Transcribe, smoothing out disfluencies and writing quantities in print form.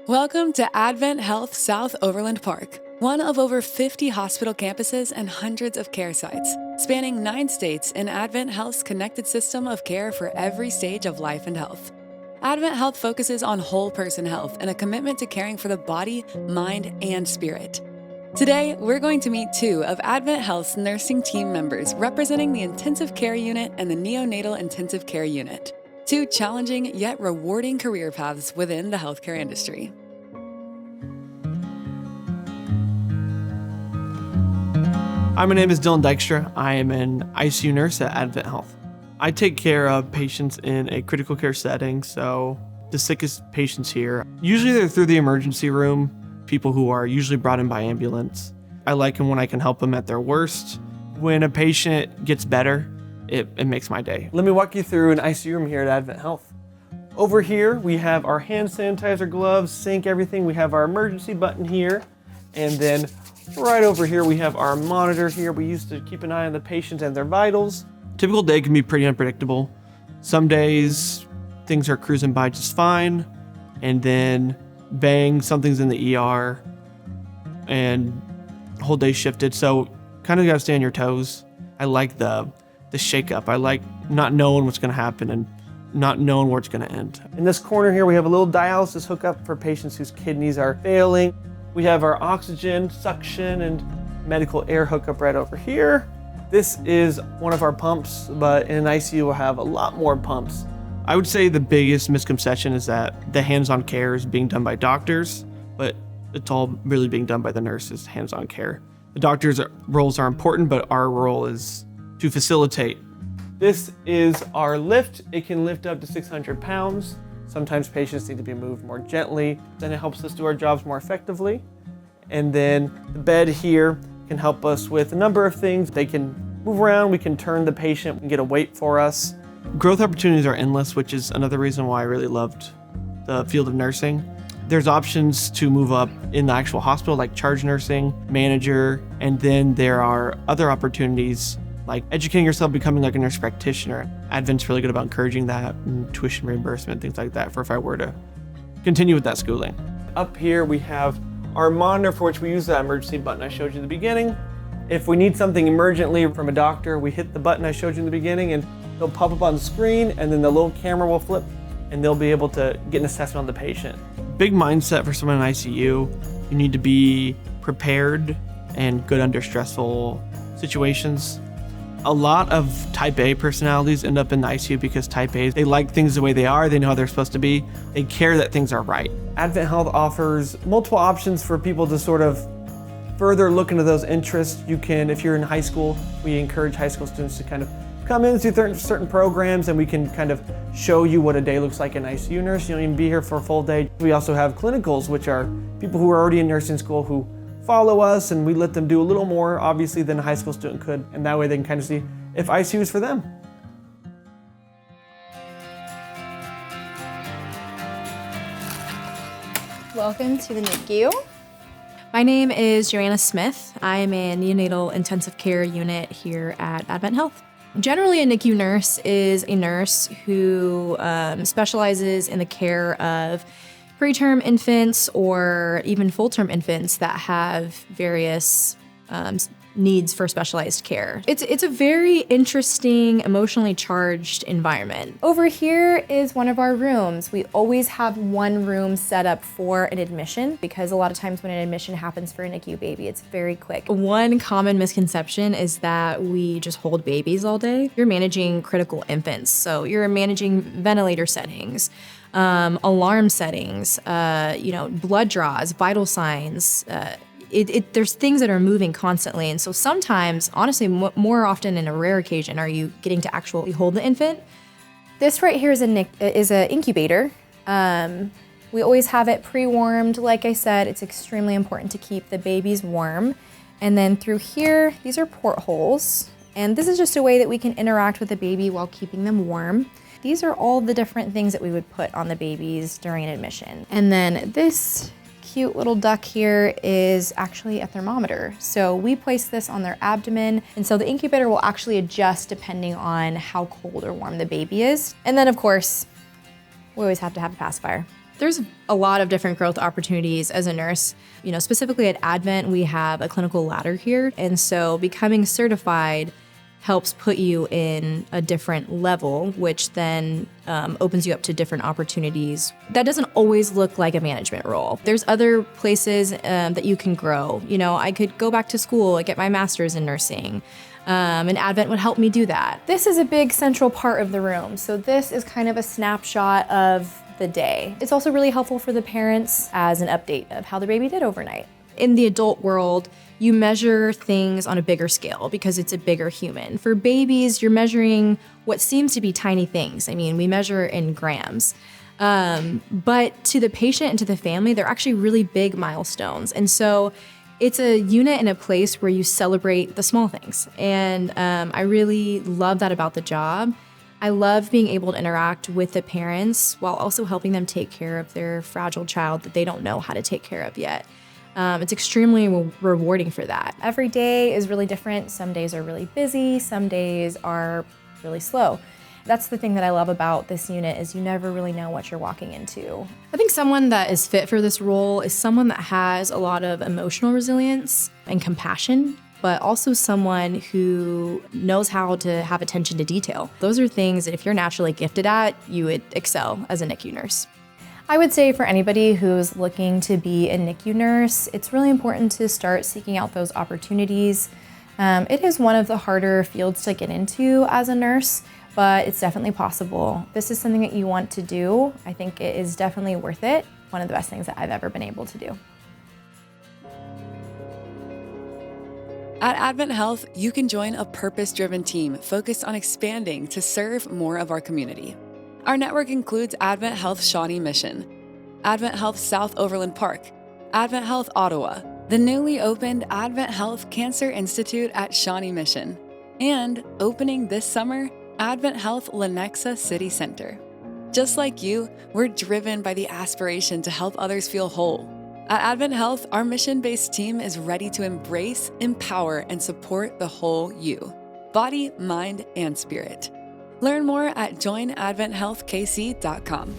Welcome to AdventHealth South Overland Park, one of over 50 hospital campuses and hundreds of care sites, spanning 9 states in AdventHealth's connected system of care for every stage of life and health. AdventHealth focuses on whole person health and a commitment to caring for the body, mind, and spirit. Today, we're going to meet 2 of AdventHealth's nursing team members representing the intensive care unit and the neonatal intensive care unit. 2 challenging yet rewarding career paths within the healthcare industry. Hi, my name is Dylan Dykstra. I am an ICU nurse at AdventHealth. I take care of patients in a critical care setting, so the sickest patients here. Usually they're through the emergency room, people who are usually brought in by ambulance. I like them when I can help them at their worst. When a patient gets better, it makes my day. Let me walk you through an ICU room here at AdventHealth. Over here, we have our hand sanitizer, gloves, sink, everything. We have our emergency button here. And then right over here, we have our monitor here. We used to keep an eye on the patients and their vitals. Typical day can be pretty unpredictable. Some days, things are cruising by just fine. And then bang, something's in the ER and the whole day shifted. So kind of got to stay on your toes. I like the shake up. I like not knowing what's going to happen and not knowing where it's going to end. In this corner here, we have a little dialysis hookup for patients whose kidneys are failing. We have our oxygen, suction, and medical air hookup right over here. This is one of our pumps, but in an ICU we'll have a lot more pumps. I would say the biggest misconception is that the hands-on care is being done by doctors, but it's all really being done by the nurses, hands-on care. The doctors' roles are important, but our role is to facilitate. This is our lift. It can lift up to 600 pounds. Sometimes patients need to be moved more gently. Then it helps us do our jobs more effectively. And then the bed here can help us with a number of things. They can move around, we can turn the patient, and get a weight for us. Growth opportunities are endless, which is another reason why I really loved the field of nursing. There's options to move up in the actual hospital, like charge nursing, manager, and then there are other opportunities like educating yourself, becoming like a nurse practitioner. Advent's really good about encouraging that, and tuition reimbursement, things like that, for if I were to continue with that schooling. Up here we have our monitor, for which we use that emergency button I showed you in the beginning. If we need something emergently from a doctor, we hit the button I showed you in the beginning and they'll pop up on the screen, and then the little camera will flip and they'll be able to get an assessment on the patient. Big mindset for someone in ICU, you need to be prepared and good under stressful situations. A lot of type A personalities end up in the ICU because type A's, they like things the way they are, they know how they're supposed to be, they care that things are right. AdventHealth offers multiple options for people to sort of further look into those interests. You can, if you're in high school, we encourage high school students to kind of come in through certain programs, and we can kind of show you what a day looks like in ICU nurse. You don't even be here for a full day. We also have clinicals, which are people who are already in nursing school who follow us, and we let them do a little more, obviously, than a high school student could, and that way they can kind of see if ICU is for them. Welcome to the NICU. My name is Joanna Smith. I am a neonatal intensive care unit here at AdventHealth. Generally, a NICU nurse is a nurse who specializes in the care of preterm infants or even full-term infants that have various needs for specialized care. It's a very interesting, emotionally charged environment. Over here is one of our rooms. We always have one room set up for an admission because a lot of times when an admission happens for a NICU baby, it's very quick. One common misconception is that we just hold babies all day. You're managing critical infants, so you're managing ventilator settings, alarm settings, blood draws, vital signs. There's things that are moving constantly, and so sometimes, honestly, more often in a rare occasion, are you getting to actually hold the infant. This right here is an incubator. We always have it pre-warmed. Like I said, it's extremely important to keep the babies warm. And then through here, these are portholes, and this is just a way that we can interact with the baby while keeping them warm. These are all the different things that we would put on the babies during an admission. And then this cute little duck here is actually a thermometer. So we place this on their abdomen, and so the incubator will actually adjust depending on how cold or warm the baby is. And then of course, we always have to have a pacifier. There's a lot of different growth opportunities as a nurse. Specifically at Advent, we have a clinical ladder here. And so becoming certified helps put you in a different level, which then opens you up to different opportunities. That doesn't always look like a management role. There's other places that you can grow. I could go back to school and get my master's in nursing. And Advent would help me do that. This is a big central part of the room. So this is kind of a snapshot of the day. It's also really helpful for the parents as an update of how the baby did overnight. In the adult world, you measure things on a bigger scale because it's a bigger human. For babies, you're measuring what seems to be tiny things. We measure in grams. But to the patient and to the family, they're actually really big milestones. And so it's a unit and a place where you celebrate the small things. And I really love that about the job. I love being able to interact with the parents while also helping them take care of their fragile child that they don't know how to take care of yet. It's extremely rewarding for that. Every day is really different. Some days are really busy, some days are really slow. That's the thing that I love about this unit is you never really know what you're walking into. I think someone that is fit for this role is someone that has a lot of emotional resilience and compassion, but also someone who knows how to have attention to detail. Those are things that if you're naturally gifted at, you would excel as a NICU nurse. I would say for anybody who's looking to be a NICU nurse, it's really important to start seeking out those opportunities. It is one of the harder fields to get into as a nurse, but it's definitely possible. If this is something that you want to do, I think it is definitely worth it. One of the best things that I've ever been able to do. At AdventHealth, you can join a purpose-driven team focused on expanding to serve more of our community. Our network includes AdventHealth Shawnee Mission, AdventHealth South Overland Park, AdventHealth Ottawa, the newly opened AdventHealth Cancer Institute at Shawnee Mission, and opening this summer, AdventHealth Lenexa City Center. Just like you, we're driven by the aspiration to help others feel whole. At AdventHealth, our mission-based team is ready to embrace, empower, and support the whole you, body, mind, and spirit. Learn more at joinadventhealthkc.com.